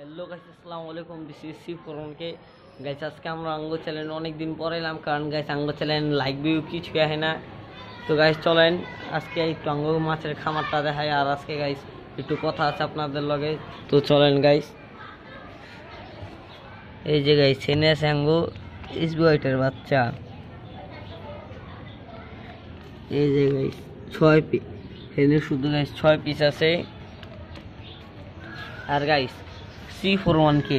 Hello guys, আসসালামু আলাইকুম। This is সি ফোরনকে গাইস। আজকে আমরা আঙ্গো চ্যানেল অনেক দিন পরে এলাম, কারণ গাইস আঙ্গো চ্যানেল লাইক ভিউ কিছু হয় না। তো গাইস চলেন আজকে একটু আঙ্গো মাছের খামারটা দেখাই, আর আজকে গাইস একটু কথা আছে আপনাদের লগে। তো চলেন গাইস। এই যে গাইস এনে আছে আঙ্গো ইসবুয়াইটের বাচ্চা। এই যে গাইস 6 পিস এনে, শুধু গাইস 6 পিস আছে। আর গাইস C41K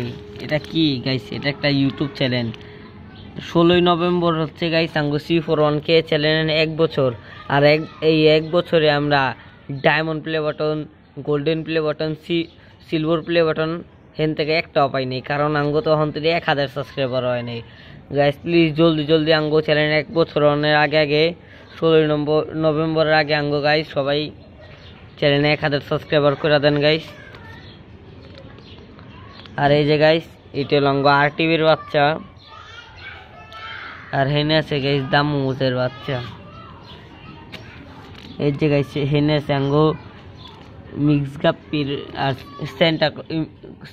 এটা কি গাইস? এটা একটা ইউটিউব চ্যানেল। 16ই নভেম্বর হচ্ছে গাইস আঙ্গো C41K চ্যানেল 1 বছর। আর এই 1 বছরে আমরা diamond play button, golden play button, silver play button হেন থেকে একটাও পাইনি, কারণ আঙ্গো তো হন থেকে 1000 সাবস্ক্রাইবার হয় নাই। গাইস প্লিজ জলদি আঙ্গো চ্যানেল 1 বছর অনের আগে 16ই নভেম্বরের আগে আঙ্গো গাইস সবাই চ্যানেলে 1000 সাবস্ক্রাইবার করে দেন গাইস। আর এই যে গাইস এটা লঙ্গ RTVর বাচ্চা। আর হেনে আছে গাইস দামুজের বাচ্চা। এই যে গাইস হেনে আছে আঙ্গো মিক্স গাপ্পির আর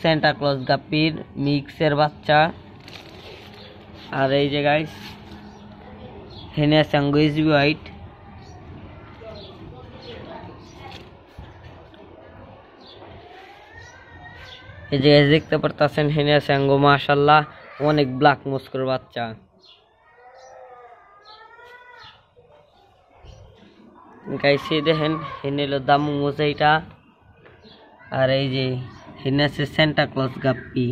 সেন্টা ক্লজ গাপ্পির মিক্সের বাচ্চা। আর এই যে গাইস হেনে আছে আঙ্গো SB হোয়াইট। এই যে দেখতে পারতেছেন হেনে আছে আঙ্গো মাশাআল্লাহ অনেক ব্ল্যাক মস্কোর বাচ্চা। গাইস এই দেখেন হেনে হলো দামু মোজাইটা। আর এই যে হেনে আছে সেন্টা ক্লজ গাপ্পি।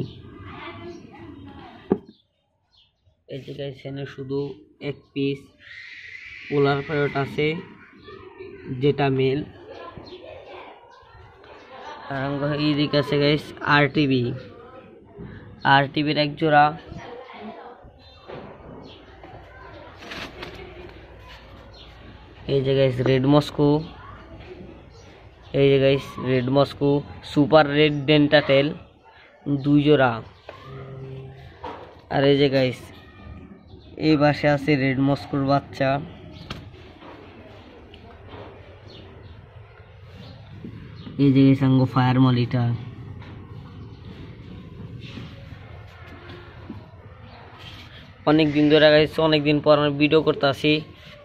এই যে গাইস হেনে শুধু 1 পিস পোলার প্যারট আছে যেটা মেল। আর আঙ্গো এইদিকে আছে গাইস RTVর এক জোড়া। এই যে গাইস রেড মস্কো। এই যে guys red Moscow super red ডেন্টাটেল 2 জোড়া। আর এই যে গাইস এই পাশে আছে রেড মস্কোর বাচ্চা। এই যে গাইস আঙ্গো ফায়ার মলিটা। অনেক দিন ধরে গাইস, অনেক দিন পর ভিডিও করতেছি।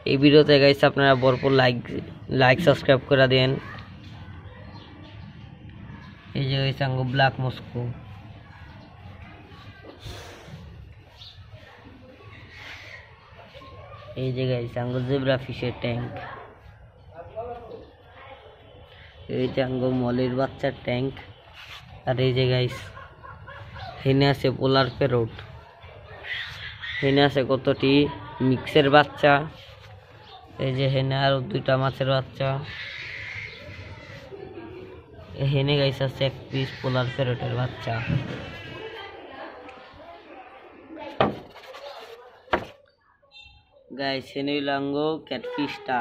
এই ভিডিওতে গাইস আপনারা ভরপুর লাইক সাবস্ক্রাইব করে দেন। এই যে গাইস আঙ্গো ব্ল্যাক মস্কো। এই যে গাইস আঙ্গো জেব্রা ফিশের ট্যাঙ্ক। এই যে আঙ্গো মলের বাচ্চার ট্যাঙ্ক। আর এই যে গাইস হেনে আছে পোলার প্যারট। হেনে আছে কতটি মিক্সের বাচ্চা। এই যে হেনে আর 2টা মাছের বাচ্চা। হেনে গাইস আছে 1 পিস পোলার প্যারটের বাচ্চা। গাইস হেনে লাঙ্গো ক্যাটফিশটা।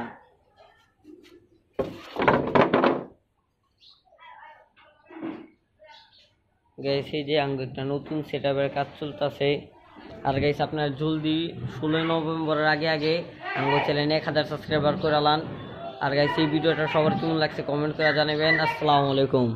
গাইস এই যে আঙ্গো একটা নতুন সেটআপের কাজ চলতেছে। আর গাইস আপনার জলদি 16 নভেম্বরের আগে আঙ্গো চ্যানেলে 1000 সাবস্ক্রাইবার করে আলান। আর গাইস এই ভিডিওটা সবার কেমন লাগছে কমেন্ট করে জানাবেন। আসসালামু আলাইকুম।